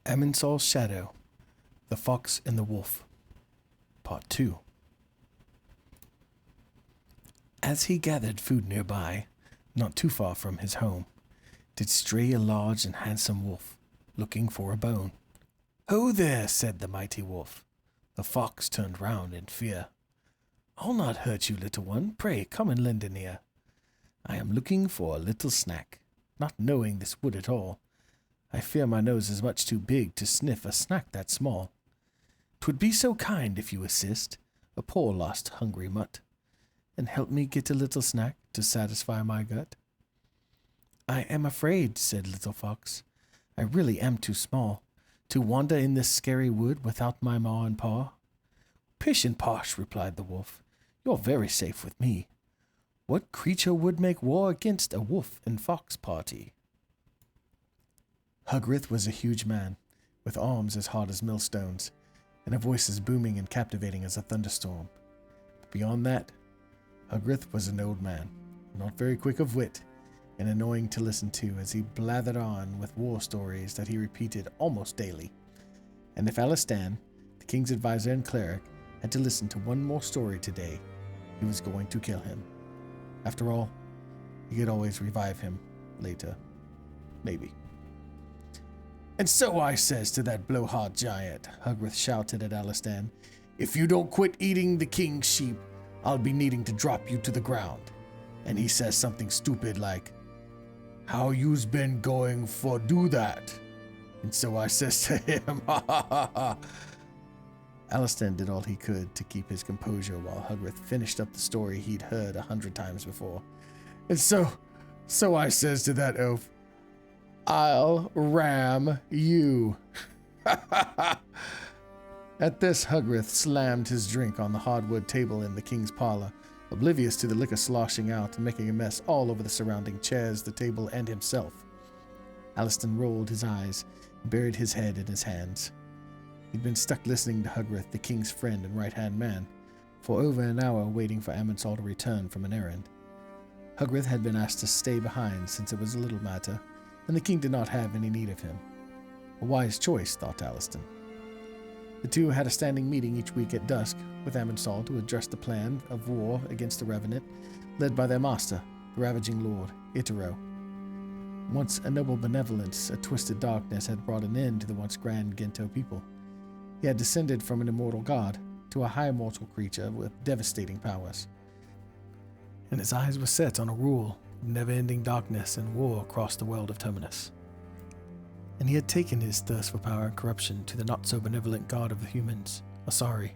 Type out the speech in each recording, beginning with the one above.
Amensol's Shadow, The Fox and the Wolf, Part 2. As he gathered food nearby, not too far from his home, did stray a large and handsome wolf, looking for a bone. "Ho there," said the mighty wolf. The fox turned round in fear. "I'll not hurt you, little one. Pray, come and lend an ear. I am looking for a little snack, not knowing this wood at all. I fear my nose is much too big to sniff a snack that small. 'Twould be so kind if you assist, a poor lost hungry mutt, and help me get a little snack to satisfy my gut." "I am afraid," said Little Fox, "I really am too small to wander in this scary wood without my maw and paw." "Pish and posh," replied the wolf, "you're very safe with me. What creature would make war against a wolf and fox party?" Huggrith was a huge man, with arms as hard as millstones, and a voice as booming and captivating as a thunderstorm. But beyond that, Huggrith was an old man, not very quick of wit, and annoying to listen to as he blathered on with war stories that he repeated almost daily. And if Alistan, the king's advisor and cleric, had to listen to one more story today, he was going to kill him. After all, he could always revive him later. Maybe. "And so I says to that blowhard giant," Huggrith shouted at Alistan, "if you don't quit eating the king's sheep, I'll be needing to drop you to the ground." And he says something stupid like, "How you's been going for do that?" And so I says to him, "Ha ha ha ha." Alistan did all he could to keep his composure while Huggrith finished up the story he'd heard 100 times before. "And so I says to that oaf, I'll ram you." At this, Huggrith slammed his drink on the hardwood table in the king's parlor, oblivious to the liquor sloshing out and making a mess all over the surrounding chairs, the table, and himself. Alistan rolled his eyes and buried his head in his hands. He'd been stuck listening to Huggrith, the king's friend and right-hand man, for over an hour waiting for Amensol to return from an errand. Huggrith had been asked to stay behind since it was a little matter, and the king did not have any need of him. A wise choice, thought Alistan. The two had a standing meeting each week at dusk with Amensol to address the plan of war against the Revenant, led by their master, the ravaging lord, Itero. Once a noble benevolence, a twisted darkness had brought an end to the once grand Gento people. He had descended from an immortal god to a high mortal creature with devastating powers. And his eyes were set on a rule of never-ending darkness and war across the world of Terminus. And he had taken his thirst for power and corruption to the not-so-benevolent god of the humans, Asari.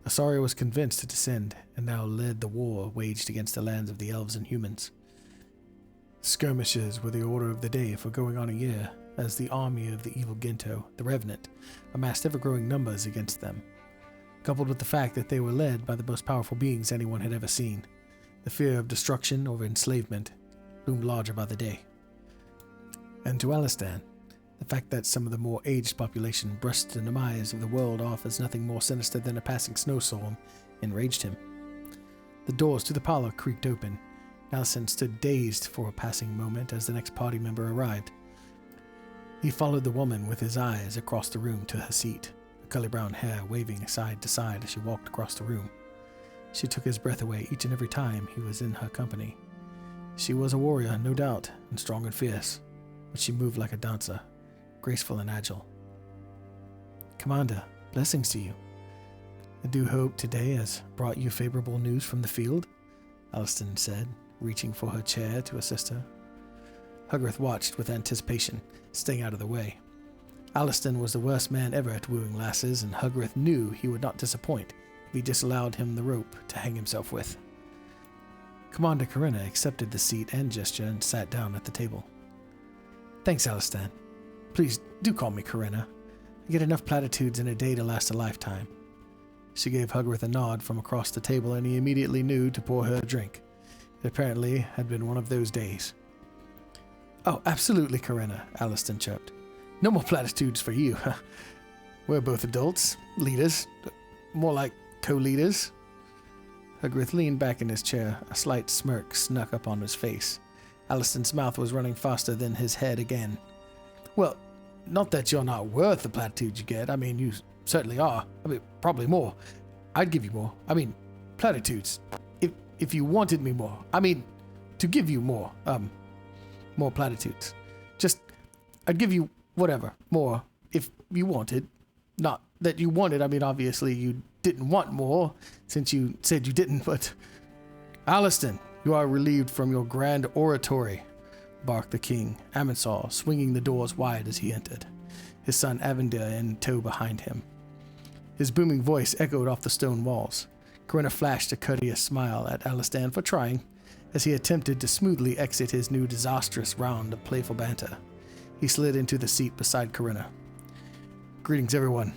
Asari was convinced to descend, and now led the war waged against the lands of the elves and humans. Skirmishes were the order of the day for going on a year, as the army of the evil Gento, the Revenant, amassed ever-growing numbers against them. Coupled with the fact that they were led by the most powerful beings anyone had ever seen, the fear of destruction or enslavement loomed larger by the day. And to Alistan, the fact that some of the more aged population brushed the demise of the world off as nothing more sinister than a passing snowstorm enraged him. The doors to the parlor creaked open. Alistan stood dazed for a passing moment as the next party member arrived. He followed the woman with his eyes across the room to her seat, her curly brown hair waving side to side as she walked across the room. She took his breath away each and every time he was in her company. She was a warrior, no doubt, and strong and fierce, but she moved like a dancer, graceful and agile. "Commander, blessings to you. I do hope today has brought you favorable news from the field," Alistan said, reaching for her chair to assist her. Huggrith watched with anticipation, staying out of the way. Alistan was the worst man ever at wooing lasses, and Huggrith knew he would not disappoint if he disallowed him the rope to hang himself with. Commander Corinna accepted the seat and gesture and sat down at the table. "Thanks, Alistan. Please do call me Corinna. I get enough platitudes in a day to last a lifetime." She gave Huggrith a nod from across the table, and he immediately knew to pour her a drink. It apparently had been one of those days. "Oh, absolutely, Corinna," Alistan chirped. "No more platitudes for you. We're both adults, leaders, more like co-leaders." Huggrith leaned back in his chair. A slight smirk snuck up on his face. Alistan's mouth was running faster than his head again. "Well, not that you're not worth the platitudes you get. I mean, you certainly are. I mean, probably more. I'd give you more. I mean, platitudes. If you wanted me more. I mean, to give you more platitudes. Just, I'd give you whatever, more, if you wanted. Not that you wanted. I mean, obviously you didn't want more, since you said you didn't, but... Aliston, you are relieved from your grand oratory, barked the king, Amensol, swinging the doors wide as he entered, his son Avendir in tow behind him. His booming voice echoed off the stone walls. Corinna flashed a courteous smile at Alistan for trying, as he attempted to smoothly exit his new disastrous round of playful banter. He slid into the seat beside Corinna. Greetings, everyone.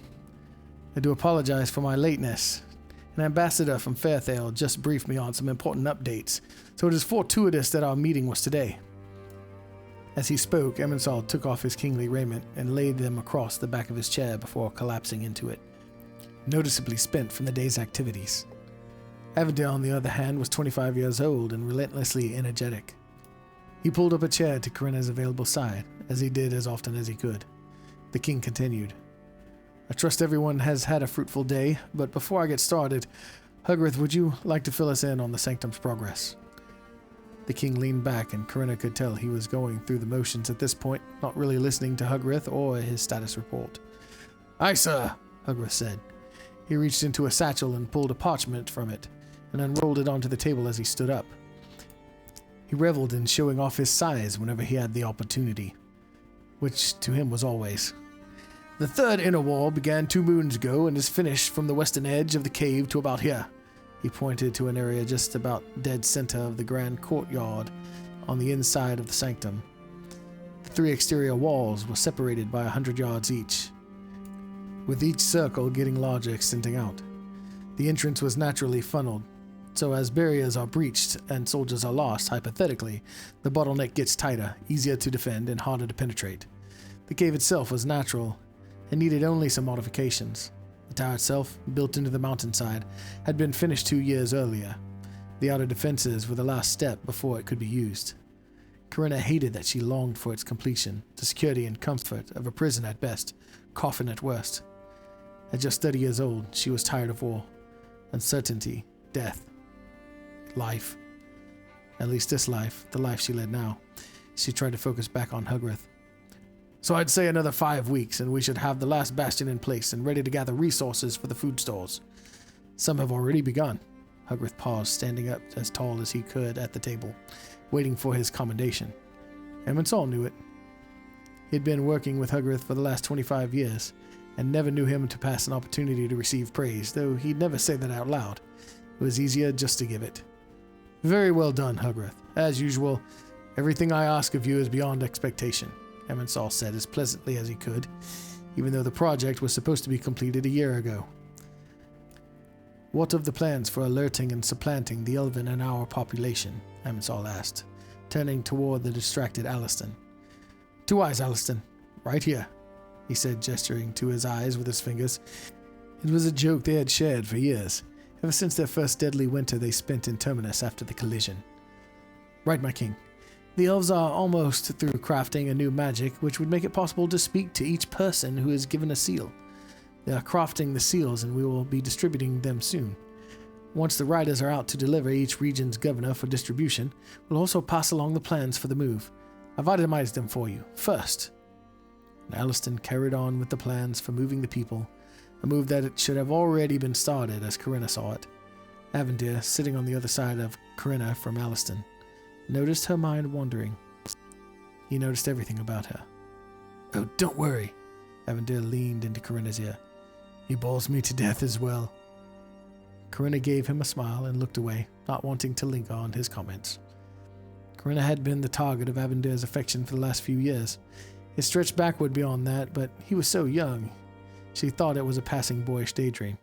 I do apologize for my lateness. An ambassador from Fairthale just briefed me on some important updates, so it is fortuitous that our meeting was today. As he spoke, Amensol took off his kingly raiment and laid them across the back of his chair before collapsing into it, noticeably spent from the day's activities. Avendir, on the other hand, was 25 years old and relentlessly energetic. He pulled up a chair to Corinna's available side, as he did as often as he could. The king continued. I trust everyone has had a fruitful day, but before I get started, Huggrith, would you like to fill us in on the Sanctum's progress? The king leaned back, and Corinna could tell he was going through the motions at this point, not really listening to Huggrith or his status report. Aye, sir, Huggrith said. He reached into a satchel and pulled a parchment from it, and unrolled it onto the table as he stood up. He reveled in showing off his size whenever he had the opportunity, which to him was always. The third inner wall began 2 moons ago and is finished from the western edge of the cave to about here. He pointed to an area just about dead center of the grand courtyard on the inside of the sanctum. The 3 exterior walls were separated by 100 yards each, with each circle getting larger, extending out. The entrance was naturally funneled, so as barriers are breached and soldiers are lost, hypothetically, the bottleneck gets tighter, easier to defend, and harder to penetrate. The cave itself was natural and needed only some modifications. The tower itself, built into the mountainside, had been finished 2 years earlier. The outer defenses were the last step before it could be used. Corinna hated that she longed for its completion, the security and comfort of a prison at best, coffin at worst. At just 30 years old, she was tired of war, uncertainty, death, life. At least this life, the life she led now. She tried to focus back on Huggrith. So I'd say another 5 weeks, and we should have the last bastion in place and ready to gather resources for the food stores. Some have already begun. Huggrith paused, standing up as tall as he could at the table, waiting for his commendation. Amensol knew it. He had been working with Huggrith for the last 25 years, and never knew him to pass an opportunity to receive praise, though he'd never say that out loud. It was easier just to give it. Very well done, Huggrith. As usual, everything I ask of you is beyond expectation, Amensol said as pleasantly as he could, even though the project was supposed to be completed a year ago. What of the plans for alerting and supplanting the Elven in our population? Amensol asked, turning toward the distracted Aliston. 2 eyes, Aliston. Right here, he said, gesturing to his eyes with his fingers. It was a joke they had shared for years, ever since their first deadly winter they spent in Terminus after the collision. Right, my king. The elves are almost through crafting a new magic which would make it possible to speak to each person who is given a seal. They are crafting the seals and we will be distributing them soon. Once the riders are out to deliver each region's governor for distribution, we'll also pass along the plans for the move. I've itemized them for you. First, and Aliston carried on with the plans for moving the people, a move that it should have already been started as Corinna saw it. Avendir, sitting on the other side of Corinna from Aliston, noticed her mind wandering. He noticed everything about her. Oh, don't worry. Avendir leaned into Corinna's ear. He bores me to death as well. Corinna gave him a smile and looked away, not wanting to linger on his comments. Corinna had been the target of Avendir's affection for the last few years. It stretched backward beyond that, but he was so young. She thought it was a passing boyish daydream.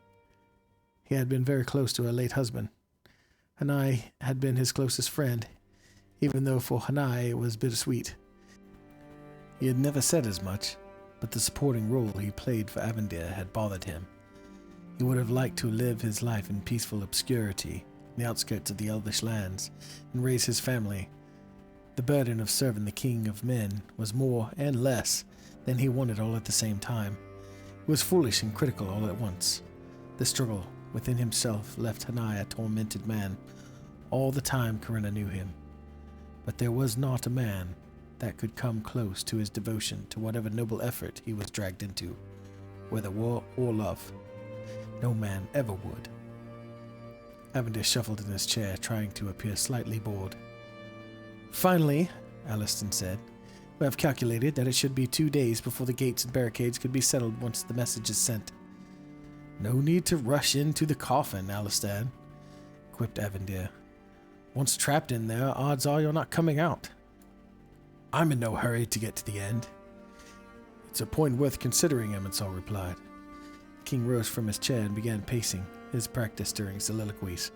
He had been very close to her late husband. Hanai had been his closest friend, even though for Hanai it was bittersweet. He had never said as much, but the supporting role he played for Avendir had bothered him. He would have liked to live his life in peaceful obscurity, in the outskirts of the Elvish lands, and raise his family. The burden of serving the king of men was more and less Then he wanted all at the same time. He was foolish and critical all at once. The struggle within himself left Hanai a tormented man. All the time Corinna knew him. But there was not a man that could come close to his devotion to whatever noble effort he was dragged into, whether war or love. No man ever would. Avendir shuffled in his chair, trying to appear slightly bored. Finally, Aliston said, we have calculated that it should be 2 days before the gates and barricades could be settled once the message is sent. No need to rush into the coffin, Alistan, quipped Avendir. Once trapped in there, odds are you're not coming out. I'm in no hurry to get to the end. It's a point worth considering, Amensol replied. The king rose from his chair and began pacing, his practice during soliloquies.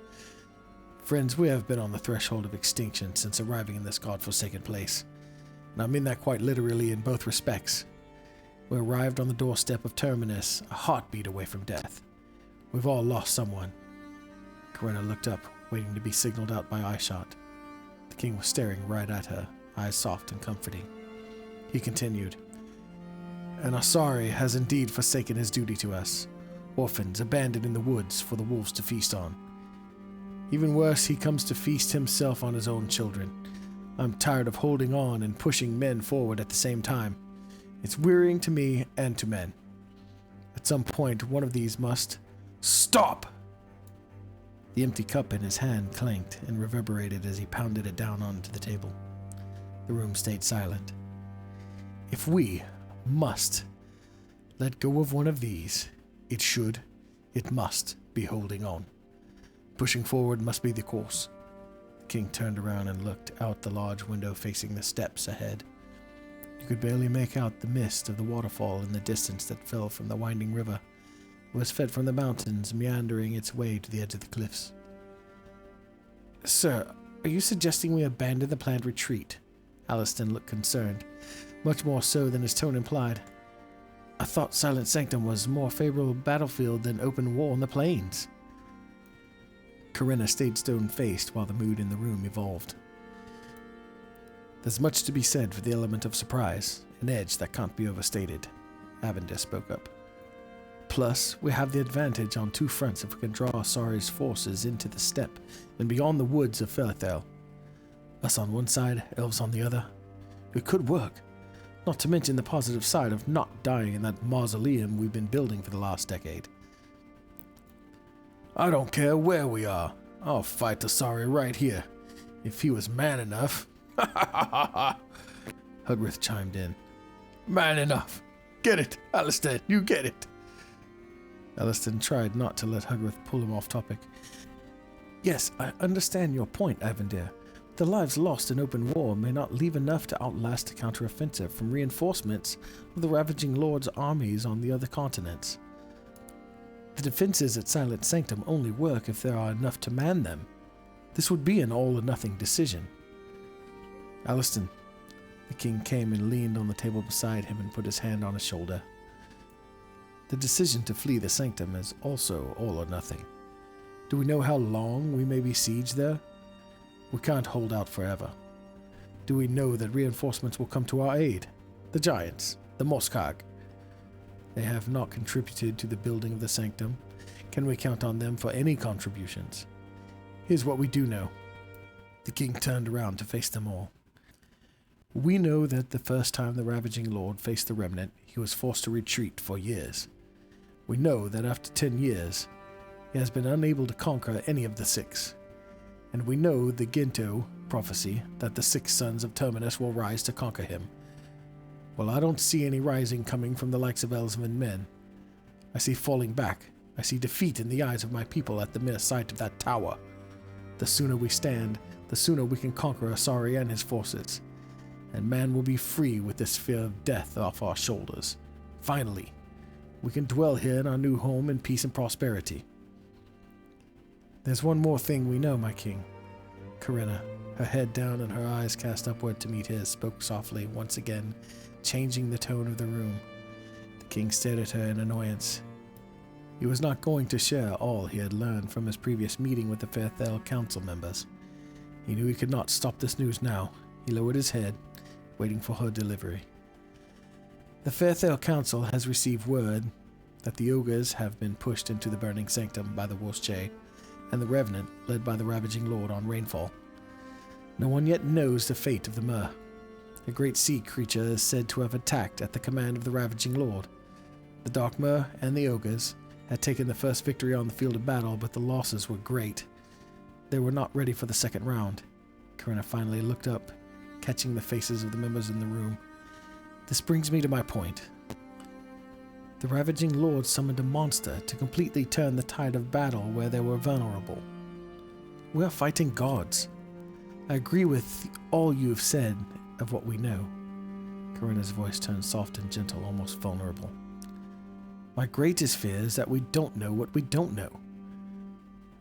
Friends, we have been on the threshold of extinction since arriving in this god-forsaken place. And I mean that quite literally in both respects. We arrived on the doorstep of Terminus, a heartbeat away from death. We've all lost someone. Corinna looked up, waiting to be signaled out by Eyeshot. The king was staring right at her, eyes soft and comforting. He continued, and Asari has indeed forsaken his duty to us, orphans abandoned in the woods for the wolves to feast on. Even worse, he comes to feast himself on his own children. I'm tired of holding on and pushing men forward at the same time. It's wearying to me and to men. At some point, one of these must stop! The empty cup in his hand clanked and reverberated as he pounded it down onto the table. The room stayed silent. If we must let go of one of these, it must be holding on. Pushing forward must be the course. The king turned around and looked out the large window facing the steps ahead. You could barely make out the mist of the waterfall in the distance that fell from the winding river. It was fed from the mountains, meandering its way to the edge of the cliffs. Sir, are you suggesting we abandon the planned retreat? Aliston looked concerned, much more so than his tone implied. I thought Silent Sanctum was a more favorable battlefield than open war on the plains. Corinna stayed stone-faced while the mood in the room evolved. There's much to be said for the element of surprise, an edge that can't be overstated, Avendir spoke up. Plus, we have the advantage on two fronts if we can draw Asari's forces into the steppe and beyond the woods of Felethel. Us on one side, elves on the other. It could work, not to mention the positive side of not dying in that mausoleum we've been building for the last decade. I don't care where we are. I'll fight Asari right here, if he was man enough. Huggrith chimed in. Man enough. Get it, Alistan, you get it. Alistan tried not to let Huggrith pull him off topic. Yes, I understand your point, Avendir. The lives lost in open war may not leave enough to outlast a counteroffensive from reinforcements of the ravaging Lord's armies on the other continents. The defenses at Silent Sanctum only work if there are enough to man them. This would be an all-or-nothing decision. Alistan. The king came and leaned on the table beside him and put his hand on his shoulder. The decision to flee the sanctum is also all or nothing. Do we know how long we may be sieged there? We can't hold out forever. Do we know that reinforcements will come to our aid? The giants, the Moskag. They have not contributed to the building of the sanctum. Can we count on them for any contributions? Here's what we do know. The king turned around to face them all. We know that the first time the ravaging lord faced the remnant, he was forced to retreat for years. We know that after 10 years, he has been unable to conquer any of the six. And we know the Ginto prophecy that the 6 sons of Terminus will rise to conquer him. Well, I don't see any rising coming from the likes of elves and men. I see falling back. I see defeat in the eyes of my people at the mere sight of that tower. The sooner we stand, the sooner we can conquer Asari and his forces. And man will be free with this fear of death off our shoulders. Finally, we can dwell here in our new home in peace and prosperity. There's one more thing we know, my king. Corinna, her head down and her eyes cast upward to meet his, spoke softly, once again, changing the tone of the room. The king stared at her in annoyance. He was not going to share all he had learned from his previous meeting with the Felethel council members. He knew he could not stop this news now. He lowered his head, waiting for her delivery. The Fairthale Council has received word that the ogres have been pushed into the burning sanctum by the Wolfsche and the Revenant, led by the Ravaging Lord on Rainfall. No one yet knows the fate of the Mer. A great sea creature is said to have attacked at the command of the Ravaging Lord. The Dark Mer and the ogres had taken the first victory on the field of battle, but the losses were great. They were not ready for the second round. Corinna finally looked up, catching the faces of the members in the room. This brings me to my point. The Ravaging Lord summoned a monster to completely turn the tide of battle where they were vulnerable. We are fighting gods. I agree with all you have said of what we know. Corinna's voice turned soft and gentle, almost vulnerable. My greatest fear is that we don't know what we don't know.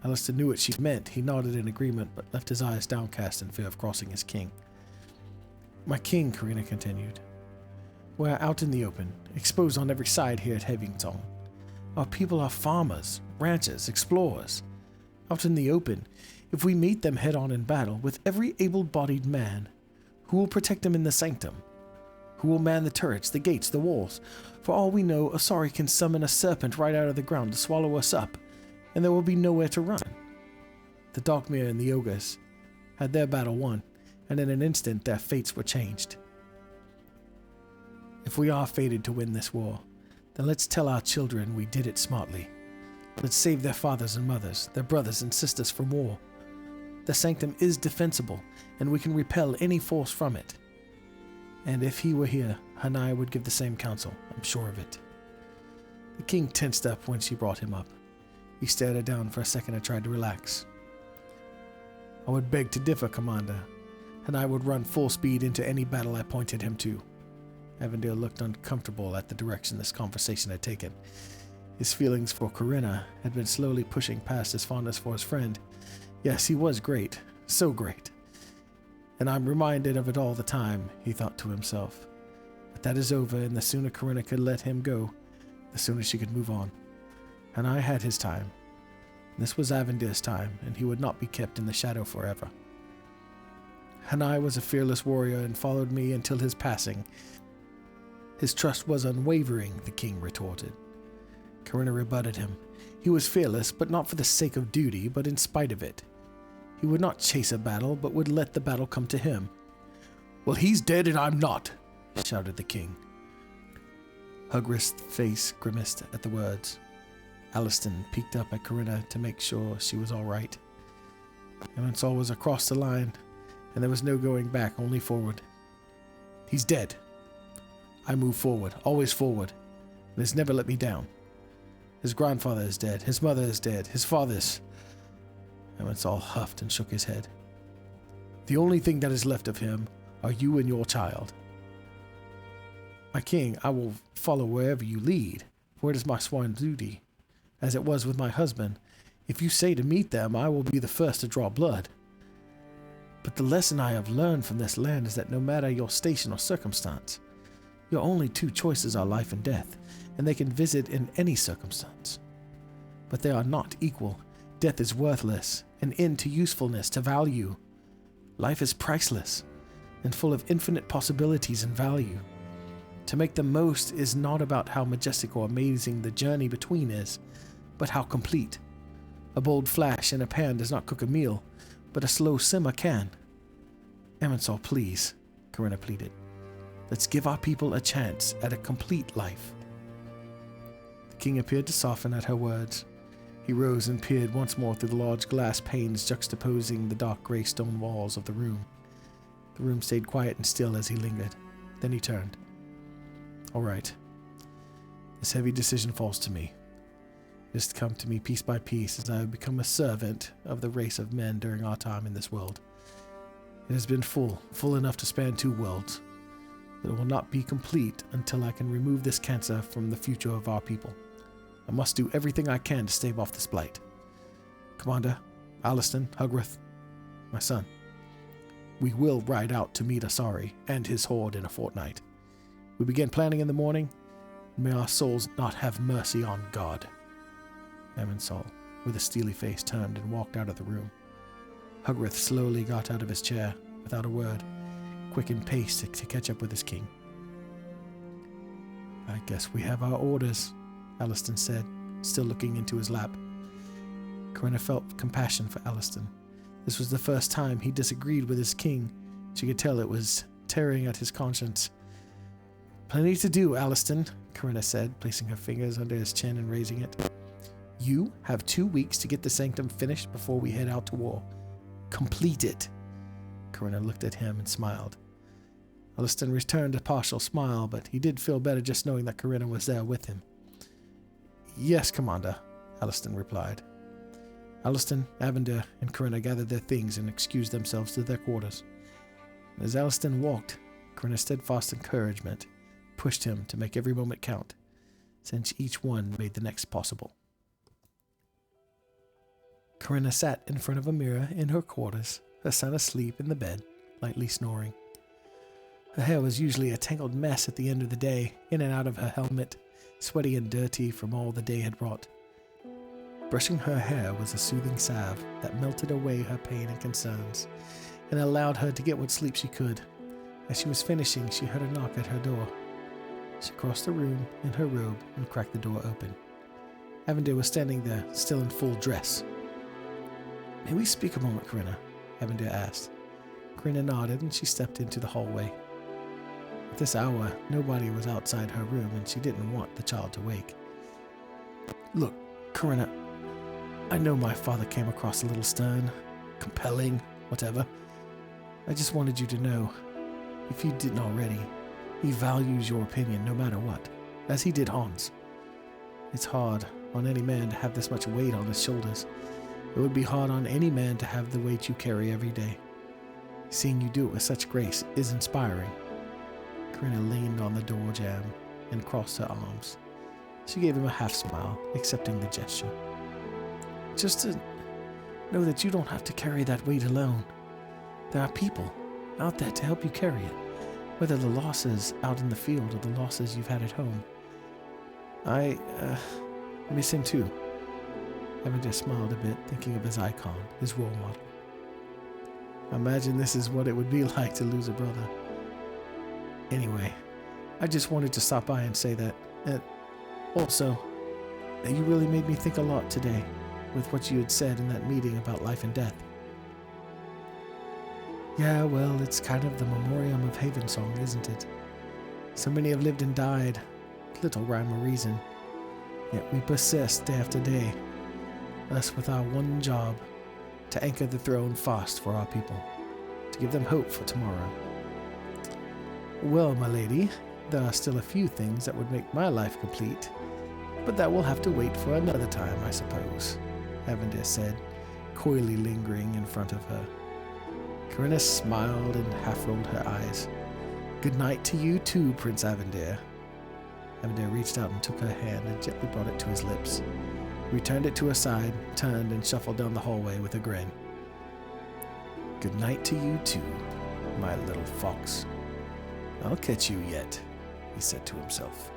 Alistair knew what she meant. He nodded in agreement, but left his eyes downcast in fear of crossing his king. My king, Corinna continued. We're out in the open, exposed on every side here at Hevington. Our people are farmers, ranchers, explorers. Out in the open, if we meet them head-on in battle with every able-bodied man, who will protect them in the sanctum? Who will man the turrets, the gates, the walls? For all we know, Asari can summon a serpent right out of the ground to swallow us up, and there will be nowhere to run. The Darkmere and the ogres had their battle won, and in an instant their fates were changed. If we are fated to win this war, then let's tell our children we did it smartly. Let's save their fathers and mothers, their brothers and sisters from war. The sanctum is defensible, and we can repel any force from it. And if he were here, Hanai would give the same counsel, I'm sure of it. The king tensed up when she brought him up. He stared her down for a second and tried to relax. I would beg to differ, Commander. Hanai would run full speed into any battle I pointed him to. Avondale looked uncomfortable at the direction this conversation had taken. His feelings for Corinna had been slowly pushing past his fondness for his friend. Yes, he was great. So great. And I'm reminded of it all the time, he thought to himself. But that is over, and the sooner Corinna could let him go, the sooner she could move on. And I had his time. This was Avondale's time, and he would not be kept in the shadow forever. Hanai was a fearless warrior and followed me until his passing. His trust was unwavering, the king retorted. Corinna rebutted him. He was fearless, but not for the sake of duty, but in spite of it. He would not chase a battle, but would let the battle come to him. Well, he's dead and I'm not, shouted the king. Hugrith's face grimaced at the words. Aliston peeked up at Corinna to make sure she was all right. Amensol was across the line, and there was no going back, only forward. He's dead. I move forward, always forward, and has never let me down. His grandfather is dead, his mother is dead, his father's... Amensol huffed and shook his head. The only thing that is left of him are you and your child. My king, I will follow wherever you lead, for it is my sworn duty. As it was with my husband, if you say to meet them, I will be the first to draw blood. But the lesson I have learned from this land is that no matter your station or circumstance, your only two choices are life and death, and they can visit in any circumstance. But they are not equal. Death is worthless, an end to usefulness, to value. Life is priceless, and full of infinite possibilities and value. To make the most is not about how majestic or amazing the journey between is, but how complete. A bold flash in a pan does not cook a meal, but a slow simmer can. Amensol, please, Corinna pleaded. Let's give our people a chance at a complete life. The king appeared to soften at her words. He rose and peered once more through the large glass panes juxtaposing the dark gray stone walls of the room. The room stayed quiet and still as he lingered. Then he turned. All right. This heavy decision falls to me. It has come to me piece by piece as I have become a servant of the race of men during our time in this world. It has been full enough to span 2 worlds. But it will not be complete until I can remove this cancer from the future of our people. I must do everything I can to stave off this blight. Commander, Aliston, Hugrith, my son, we will ride out to meet Asari and his horde in a fortnight. We begin planning in the morning, and may our souls not have mercy on God. Amensol, with a steely face, turned and walked out of the room. Hugrith slowly got out of his chair, without a word, quickened pace to catch up with his king. I guess we have our orders, Alaston said, still looking into his lap. Corinna felt compassion for Alaston. This was the first time he disagreed with his king. She could tell it was tearing at his conscience. Plenty to do, Alaston, Corinna said, placing her fingers under his chin and raising it. You have 2 weeks to get the sanctum finished before we head out to war. Complete it. Corinna looked at him and smiled. Alaston returned a partial smile, but he did feel better just knowing that Corinna was there with him. Yes, Commander, Alaston replied. Alaston, Avendir, and Corinna gathered their things and excused themselves to their quarters. As Alaston walked, Corinna's steadfast encouragement pushed him to make every moment count, since each one made the next possible. Corinna sat in front of a mirror in her quarters, her son asleep in the bed, lightly snoring. Her hair was usually a tangled mess at the end of the day, in and out of her helmet, sweaty and dirty from all the day had brought. Brushing her hair was a soothing salve that melted away her pain and concerns, and allowed her to get what sleep she could. As she was finishing, she heard a knock at her door. She crossed the room in her robe and cracked the door open. Avendir was standing there, still in full dress. May we speak a moment, Corinna? Avendir asked. Corinna nodded and she stepped into the hallway. At this hour, nobody was outside her room and she didn't want the child to wake. Look, Corinna, I know my father came across a little stern, compelling, whatever. I just wanted you to know, if you didn't already, he values your opinion no matter what, as he did Hans. It's hard on any man to have this much weight on his shoulders. It would be hard on any man to have the weight you carry every day. Seeing you do it with such grace is inspiring. Corinna leaned on the door jamb and crossed her arms. She gave him a half smile, accepting the gesture. Just to know that you don't have to carry that weight alone. There are people out there to help you carry it, whether the losses out in the field or the losses you've had at home. I miss him too. Avendir smiled a bit, thinking of his icon, his role model. I imagine this is what it would be like to lose a brother. Anyway, I just wanted to stop by and say that. Also, you really made me think a lot today with what you had said in that meeting about life and death. Yeah, well, it's kind of the memoriam of Havensong, isn't it? So many have lived and died, little rhyme or reason. Yet we persist day after day, us with our one job, to anchor the throne fast for our people, to give them hope for tomorrow. Well, my lady, there are still a few things that would make my life complete, but that will have to wait for another time, I suppose, Avendir said, coyly lingering in front of her. Corinna smiled and half-rolled her eyes. Good night to you too, Prince Avendir. Avendir reached out and took her hand and gently brought it to his lips. He returned it to her side, turned and shuffled down the hallway with a grin. Good night to you too, my little fox. I'll catch you yet, he said to himself.